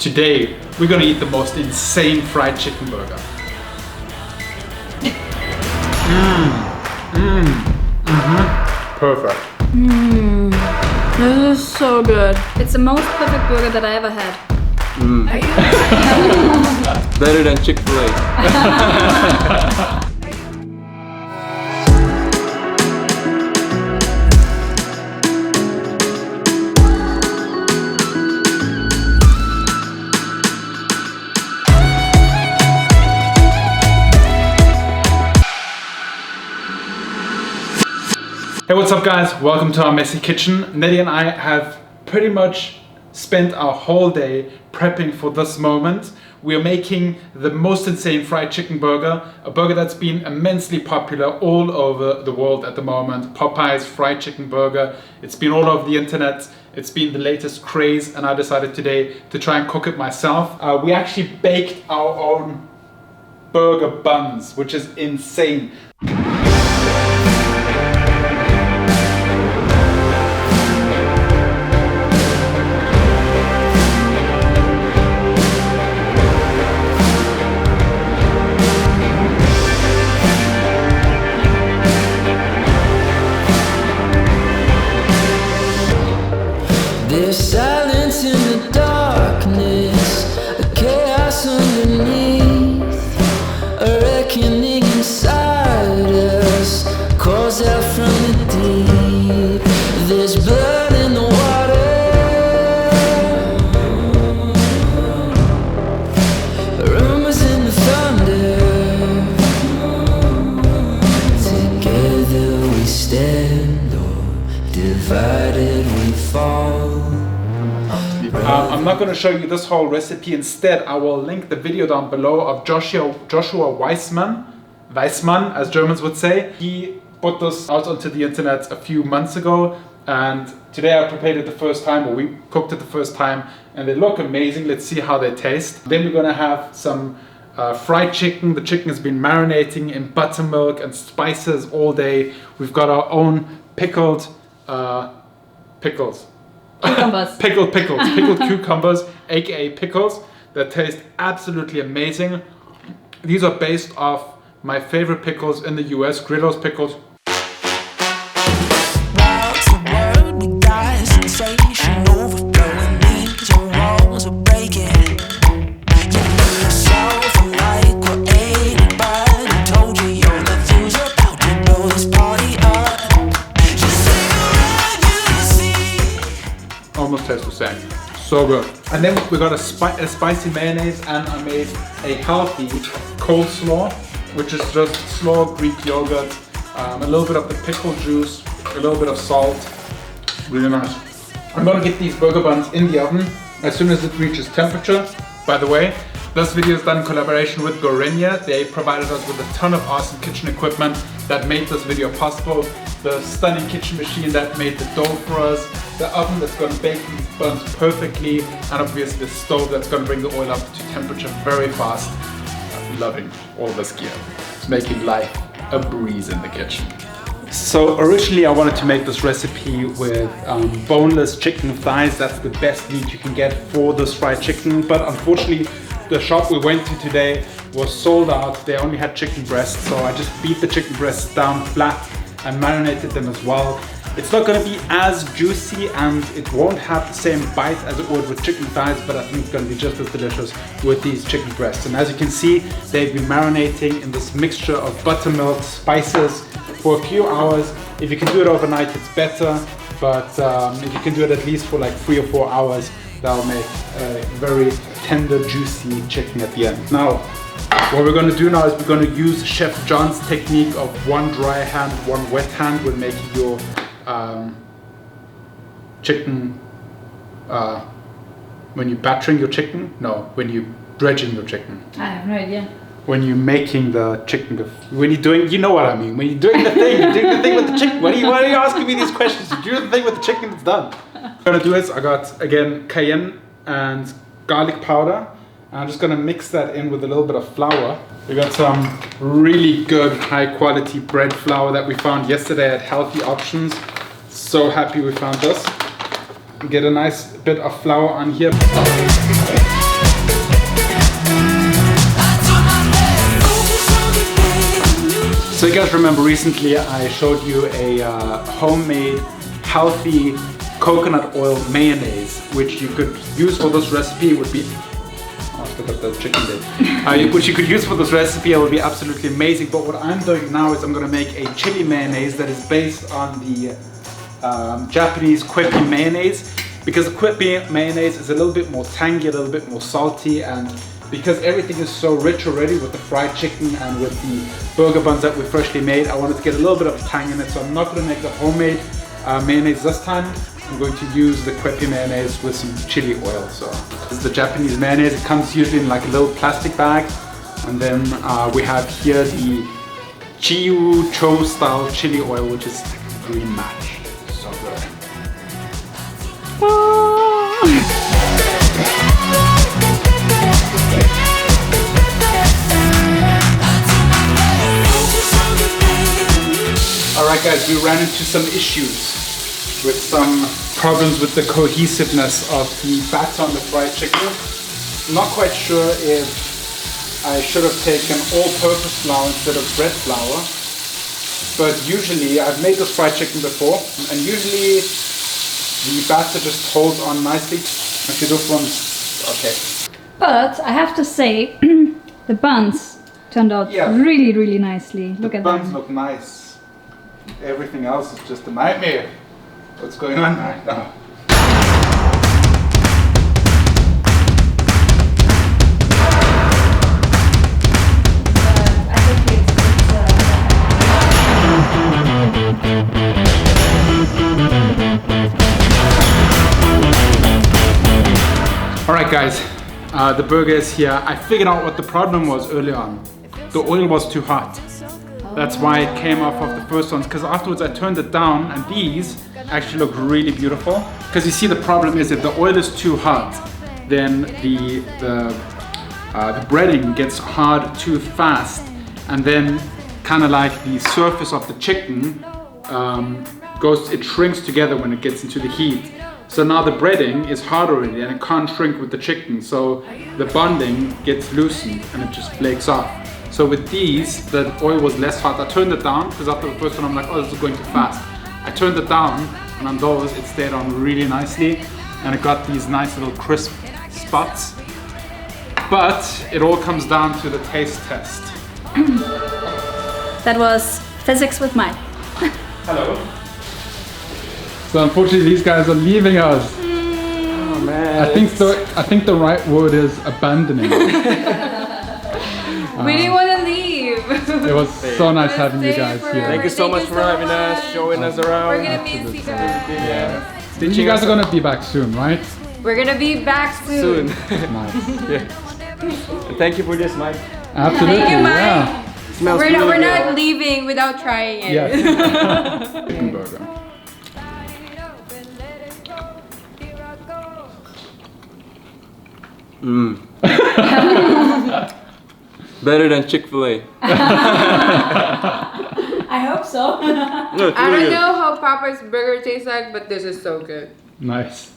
Today, we're gonna eat the most insane fried chicken burger. Perfect. This is so good. It's the most perfect burger that I ever had. Better than Chick-fil-A. Hey, what's up guys? Welcome to our messy kitchen. Nettie and I have pretty much spent our whole day prepping for this moment. We are making the most insane fried chicken burger, a burger that's been immensely popular all over the world at the moment. Popeye's fried chicken burger. It's been all over the internet. It's been the latest craze, and I decided today to try and cook it myself. We actually baked our own burger buns, which is insane. There's silence in the darkness, a chaos underneath, a reckoning inside us calls out from the deep. There's blood in the water, rumors in the thunder. Together we stand, or divided we fall. I'm not going to show you this whole recipe. Instead, I will link the video down below of Joshua Weissman, as Germans would say. He put this out onto the internet a few months ago, and today I prepared it the first time, or we cooked it the first time, and they look amazing. Let's see how they taste. Then we're going to have some fried chicken. The chicken has been marinating in buttermilk and spices all day. We've got our own pickled pickles. Cucumbers. Pickled cucumbers, aka pickles, that taste absolutely amazing. These are based off my favorite pickles in the US, Grillo's pickles. Almost tastes the same. So good. And then we got a spicy mayonnaise, and I made a healthy coleslaw, which is just slaw, Greek yogurt, a little bit of the pickle juice, a little bit of salt. Really nice. I'm gonna get these burger buns in the oven as soon as it reaches temperature. By the way, this video is done in collaboration with Gorenia. They provided us with a ton of awesome kitchen equipment that made this video possible. The stunning kitchen machine that made the dough for us, the oven that's going to bake these buns perfectly, and obviously the stove that's going to bring the oil up to temperature very fast. I'm loving all this gear. It's making life a breeze in the kitchen. So originally I wanted to make this recipe with boneless chicken thighs. That's the best meat you can get for this fried chicken, but unfortunately the shop we went to today was sold out. They only had chicken breasts, so I just beat the chicken breasts down flat and marinated them as well. It's not going to be as juicy, and it won't have the same bite as it would with chicken thighs, but I think it's going to be just as delicious with these chicken breasts. And as you can see, they've been marinating in this mixture of buttermilk, spices for a few hours. If you can do it overnight, it's better, but if you can do it at least for like 3 or 4 hours, that'll make a very tender, juicy chicken at the end. Now, what we're going to do now is we're going to use Chef John's technique of one dry hand, one wet hand when making your chicken, when you're battering your chicken? No, when you're dredging your chicken. I have no idea. When you're making the chicken, when you're doing, you know what I mean, when you're doing the thing, you're doing the thing with the chicken. Why are you asking me these questions? You do the thing with the chicken, it's done. What I'm going to do is, I got, again, cayenne and garlic powder. I'm just gonna mix that in with a little bit of flour. We got some really good high quality bread flour that we found yesterday at Healthy Options. So happy we found this. Get a nice bit of flour on here. So you guys remember recently I showed you a homemade, healthy coconut oil mayonnaise, which you could use for this recipe. It would be, oh, I forgot the chicken bit. Which you could use for this recipe. It would be absolutely amazing. But what I'm doing now is I'm going to make a chili mayonnaise that is based on the Japanese quippy mayonnaise, because the quippy mayonnaise is a little bit more tangy, a little bit more salty, and because everything is so rich already with the fried chicken and with the burger buns that we freshly made, I wanted to get a little bit of tang in it. So I'm not going to make the homemade mayonnaise this time. I'm going to use the quippy mayonnaise with some chili oil. So this is the Japanese mayonnaise. It comes usually in like a little plastic bag, and then we have here the Chiyu Cho style chili oil, which is green match. So good. Alright guys, we ran into some issues with some problems with the cohesiveness of the batter on the fried chicken. I'm not quite sure if I should have taken all-purpose flour instead of bread flour, but usually I've made this fried chicken before, and usually the batter just holds on nicely. Actually, this one's okay. But I have to say, the buns turned out really, really nicely. Look at them. The buns look nice. Everything else is just a nightmare. What's going on right now? Alright guys, the burger is here. I figured out what the problem was early on. The oil was too hot. That's why it came off of the first ones, because afterwards I turned it down and these actually look really beautiful. Because you see, the problem is if the oil is too hot, then the breading gets hard too fast, and then kind of like the surface of the chicken it shrinks together when it gets into the heat. So now the breading is hard already and it can't shrink with the chicken, so the bonding gets loosened and it just flakes off. So with these, the oil was less hot. I turned it down because after the first one I'm like, oh, this is going too fast. I turned it down, and on those it stayed on really nicely, and it got these nice little crisp spots. But it all comes down to the taste test. That was physics with Mike. Hello. So unfortunately these guys are leaving us. Oh man. I think the right word is abandoning. We didn't want to leave. It was so nice having you guys here. Thank you so much for having us, showing us around. We're gonna miss you guys. Yeah. You guys are gonna be back soon, right? We're gonna be back soon. Nice. Yeah. And thank you for this, Mike. Absolutely. Thank you, Mike. Yeah. Smells We're really not good. leaving without trying it. Yes. Chicken burger. Better than Chick-fil-A. I hope so. No, it's I really don't good. know how Popeye's burger tastes like, but this is so good. Nice.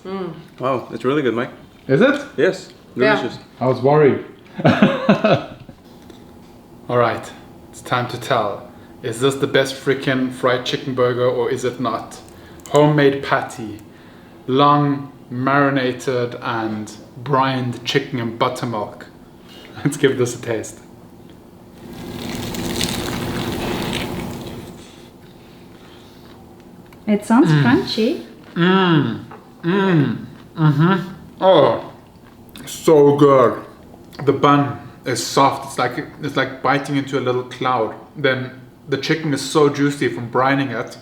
Wow, it's really good, Mike. Is it? Yes, Yeah. delicious. I was worried. Alright, it's time to tell. Is this the best freaking fried chicken burger or is it not? Homemade patty, long marinated and brined chicken and buttermilk. Let's give this a taste. It sounds crunchy. Oh, so good. The bun is soft. It's like biting into a little cloud. Then the chicken is so juicy from brining it,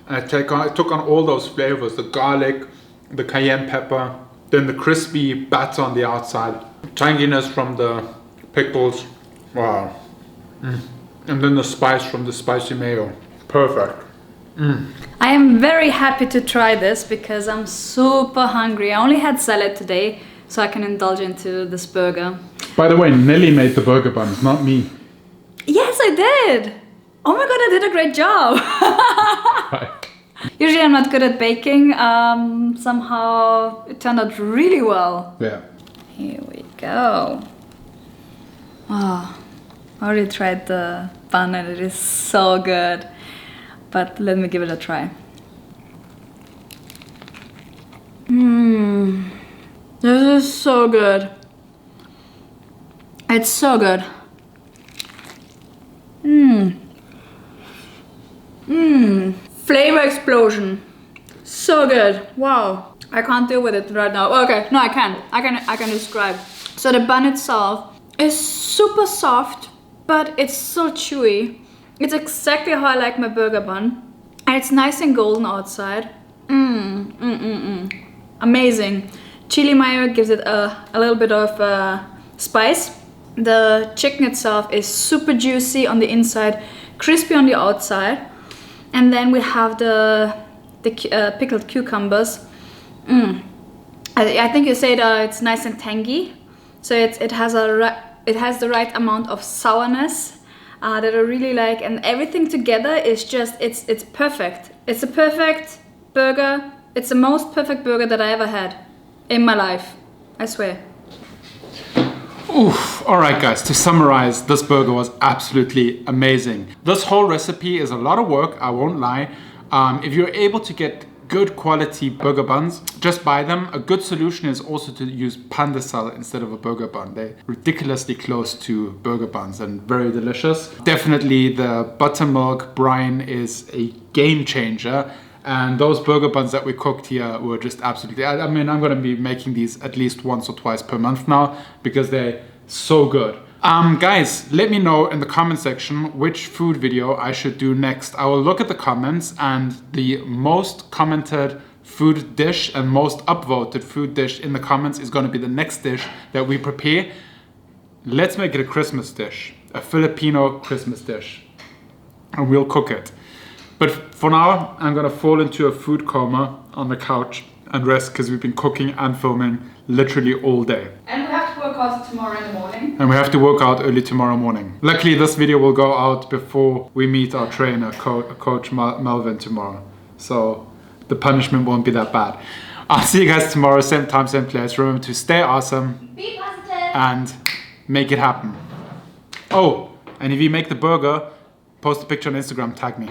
and it took on all those flavors: the garlic, the cayenne pepper, then the crispy batter on the outside, tanginess from the pickles. Wow. And then the spice from the spicy mayo. Perfect. I am very happy to try this because I'm super hungry. I only had salad today, so I can indulge into this burger. By the way, Nelly made the burger buns, not me. Yes, I did. Oh my god, I did a great job. Usually I'm not good at baking. Somehow it turned out really well. Yeah. Here we go. Oh, I already tried the bun and it is so good. But let me give it a try. This is so good. It's so good. Flavor explosion. So good. Wow. I can't deal with it right now. Okay, no, I can. I can describe. So the bun itself is super soft, but it's so chewy. It's exactly how I like my burger bun. And it's nice and golden outside. Amazing. Chili mayo gives it a little bit of spice. The chicken itself is super juicy on the inside, crispy on the outside. And then we have the pickled cucumbers. I think you said it's nice and tangy. So it has the right amount of sourness that I really like, and everything together is just it's perfect. It's a perfect burger. It's the most perfect burger that I ever had in my life. I swear. Oof. Alright guys, to summarize, this burger was absolutely amazing. This whole recipe is a lot of work, I won't lie. If you're able to get good quality burger buns, just buy them. A good solution is also to use pandesal instead of a burger bun. They're ridiculously close to burger buns and very delicious. Definitely the buttermilk brine is a game changer. And those burger buns that we cooked here were just absolutely, I mean, I'm gonna be making these at least once or twice per month now because they're so good. Guys, let me know in the comment section which food video I should do next. I will look at the comments, and the most commented food dish and most upvoted food dish in the comments is gonna be the next dish that we prepare. Let's make it a Christmas dish, a Filipino Christmas dish, and we'll cook it. But for now, I'm gonna fall into a food coma on the couch and rest because we've been cooking and filming literally all day. And we have to work out tomorrow in the morning. And we have to work out early tomorrow morning. Luckily, this video will go out before we meet our trainer, Coach Melvin, tomorrow. So the punishment won't be that bad. I'll see you guys tomorrow, same time, same place. Remember to stay awesome. Be positive. And make it happen. Oh, and if you make the burger, post a picture on Instagram, tag me.